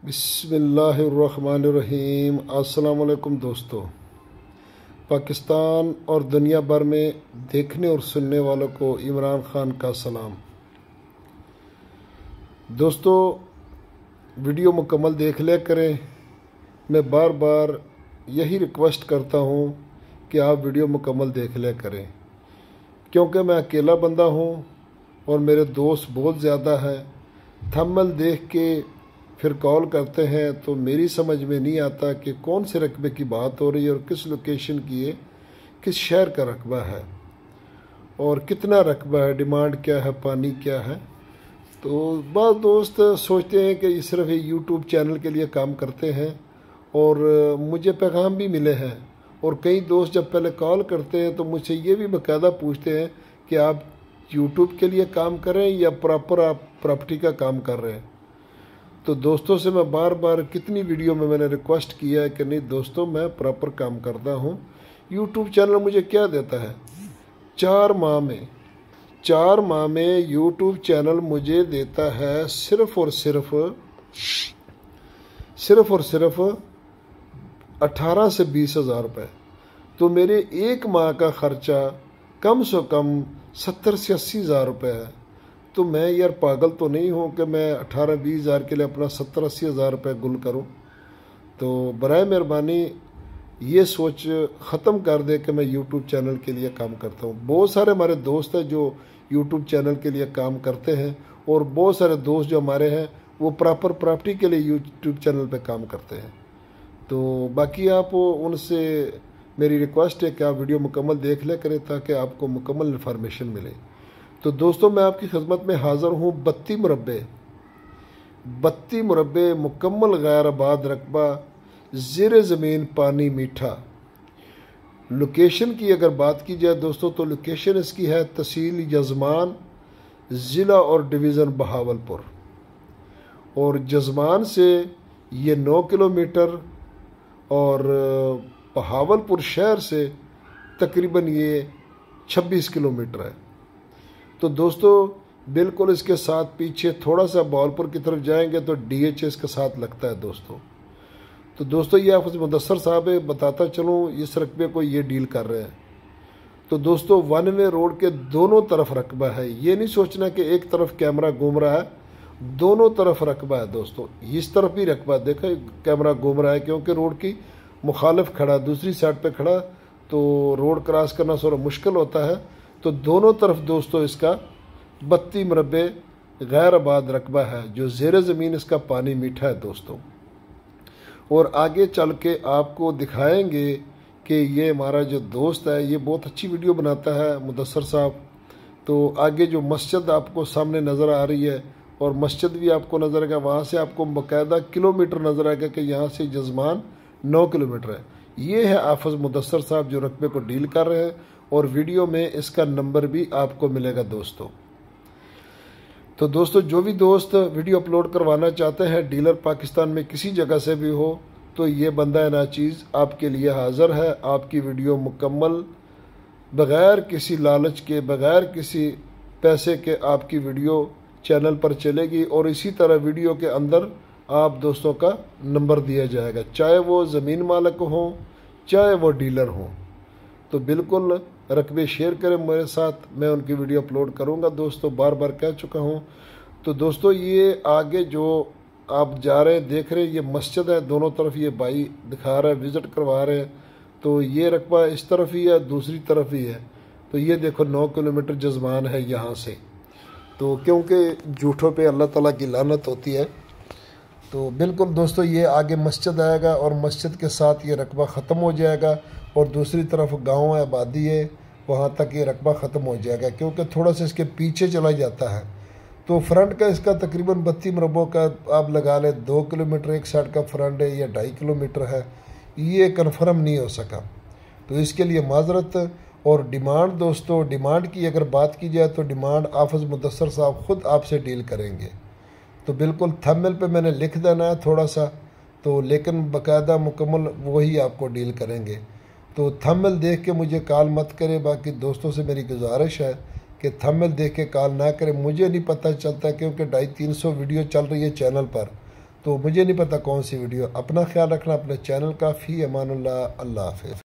बिस्मिल्लाहिर्रहमानिर्रहीम। अस्सलाम वालेकुम दोस्तों। पाकिस्तान और दुनिया भर में देखने और सुनने वालों को इमरान खान का सलाम। दोस्तों, वीडियो मुकम्मल देख लिया करें। मैं बार बार यही रिक्वेस्ट करता हूँ कि आप वीडियो मुकम्मल देख लिया करें, क्योंकि मैं अकेला बंदा हूँ और मेरे दोस्त बहुत ज़्यादा हैं। थंबनेल देख के फिर कॉल करते हैं तो मेरी समझ में नहीं आता कि कौन से रकबे की बात हो रही है और किस लोकेशन की है, किस शहर का रकबा है और कितना रकबा है, डिमांड क्या है, पानी क्या है। तो बाद दोस्त सोचते हैं कि ये सिर्फ यूट्यूब चैनल के लिए काम करते हैं और मुझे पैगाम भी मिले हैं। और कई दोस्त जब पहले कॉल करते हैं तो मुझसे ये भी बाकायदा पूछते हैं कि आप यूट्यूब के लिए काम करें या प्रॉपर आप प्रॉपर्टी का काम कर रहे हैं। तो दोस्तों से मैं बार बार कितनी वीडियो में मैंने रिक्वेस्ट किया है कि नहीं दोस्तों, मैं प्रॉपर काम करता हूँ। यूट्यूब चैनल मुझे क्या देता है, 4 माह में यूट्यूब चैनल मुझे देता है सिर्फ और सिर्फ 18 से 20 हज़ार रुपये। तो मेरे एक माह का खर्चा कम से कम 70 से 80 हज़ार रुपये है। तो मैं यार पागल तो नहीं हूँ कि मैं 18-20 हज़ार के लिए अपना 70-80 हज़ार रुपये गुल करूँ। तो बराए मेहरबानी ये सोच ख़त्म कर दे कि मैं यूट्यूब चैनल के लिए काम करता हूँ। बहुत सारे हमारे दोस्त हैं जो यूट्यूब चैनल के लिए काम करते हैं और बहुत सारे दोस्त जो हमारे हैं वो प्रॉपर प्रॉपर्टी के लिए यूट्यूब चैनल पे काम करते हैं। तो बाकी आप उनसे मेरी रिक्वेस्ट है कि आप वीडियो मुकम्मल देख ले करें ताकि आपको मुकम्मल इन्फॉर्मेशन मिले। तो दोस्तों, मैं आपकी खिदमत में हाज़िर हूँ। 32 मुरब्बे मुकम्मल गैर आबाद रकबा, ज़ेर ज़मीन, पानी मीठा। लोकेशन की अगर बात की जाए दोस्तों तो लोकेशन इसकी है तहसील यजमान, ज़िला और डिवीज़न बहावलपुर। और जजमान से ये 9 किलोमीटर और बहावलपुर शहर से तकरीबन ये 26 किलोमीटर है। तो दोस्तों, बिल्कुल इसके साथ पीछे थोड़ा सा बहावलपुर की तरफ जाएंगे तो DHS के साथ लगता है दोस्तों। तो दोस्तों, ये हाफिज मुदस्सर साहब है, बताता चलूँ इस रकबे को ये डील कर रहे हैं। तो दोस्तों, 1 वे रोड के दोनों तरफ रकबा है। ये नहीं सोचना कि एक तरफ कैमरा घूम रहा है, दोनों तरफ रकबा है दोस्तों। इस तरफ भी रकबा, देखो कैमरा घूम रहा है क्योंकि रोड की मुखालिफ खड़ा, दूसरी साइड पे खड़ा तो रोड क्रॉस करना थोड़ा मुश्किल होता है। तो दोनों तरफ दोस्तों इसका 32 मुरब्बे गैर आबाद रकबा है जो ज़ेर ज़मीन इसका पानी मीठा है दोस्तों। और आगे चल के आपको दिखाएंगे कि ये हमारा जो दोस्त है ये बहुत अच्छी वीडियो बनाता है, मुदस्सर साहब। तो आगे जो मस्जिद आपको सामने नज़र आ रही है और मस्जिद भी आपको नज़र आएगा, वहाँ से आपको बाकायदा किलोमीटर नज़र आएगा कि यहाँ से जजमान 9 किलोमीटर है। ये है हाफिज मुदस्सर साहब जो रकबे को डील कर रहे हैं और वीडियो में इसका नंबर भी आपको मिलेगा दोस्तों। तो दोस्तों, जो भी दोस्त वीडियो अपलोड करवाना चाहते हैं, डीलर पाकिस्तान में किसी जगह से भी हो, तो ये बंदा नाचीज़ आपके लिए हाज़िर है। आपकी वीडियो मुकम्मल बग़ैर किसी लालच के, बग़ैर किसी पैसे के आपकी वीडियो चैनल पर चलेगी और इसी तरह वीडियो के अंदर आप दोस्तों का नंबर दिया जाएगा, चाहे वो ज़मीन मालिक हो चाहे वो डीलर हो। तो बिल्कुल रकबे शेयर करें मेरे साथ, मैं उनकी वीडियो अपलोड करूंगा दोस्तों, बार बार कह चुका हूं। तो दोस्तों, ये आगे जो आप जा रहे हैं देख रहे हैं ये मस्जिद है, दोनों तरफ ये भाई दिखा रहा है, विज़िट करवा रहे हैं। तो ये रकबा इस तरफ ही है, दूसरी तरफ ही है। तो ये देखो 9 किलोमीटर जजमान है यहाँ से। तो क्योंकि झूठों पे अल्लाह ताला की लानत होती है। तो बिल्कुल दोस्तों, ये आगे मस्जिद आएगा और मस्जिद के साथ ये रकबा ख़त्म हो जाएगा और दूसरी तरफ गांव है, आबादी है, वहाँ तक ये रकबा ख़त्म हो जाएगा क्योंकि थोड़ा सा इसके पीछे चला जाता है। तो फ्रंट का इसका तकरीबन 32 मुरब्बों का आप लगा लें, 2 किलोमीटर एक साइड का फ्रंट है या 2.5 किलोमीटर है, ये कन्फर्म नहीं हो सका। तो इसके लिए माजरत। और डिमांड दोस्तों, डिमांड की अगर बात की जाए तो डिमांड हाफिज मुदस्सर साहब ख़ुद आपसे डील करेंगे। तो बिल्कुल थंबनेल पे मैंने लिख देना है थोड़ा सा, तो लेकिन बाकायदा मुकम्मल वही आपको डील करेंगे। तो थंबनेल देख के मुझे कॉल मत करें। बाकी दोस्तों से मेरी गुजारिश है कि थंबनेल देख के कॉल ना करें, मुझे नहीं पता चलता क्योंकि 250-300 वीडियो चल रही है चैनल पर। तो मुझे नहीं पता कौन सी वीडियो। अपना ख्याल रखना, अपने चैनल का। फ़ी अमानुल्लाह, अल्लाह हाफ़िज़।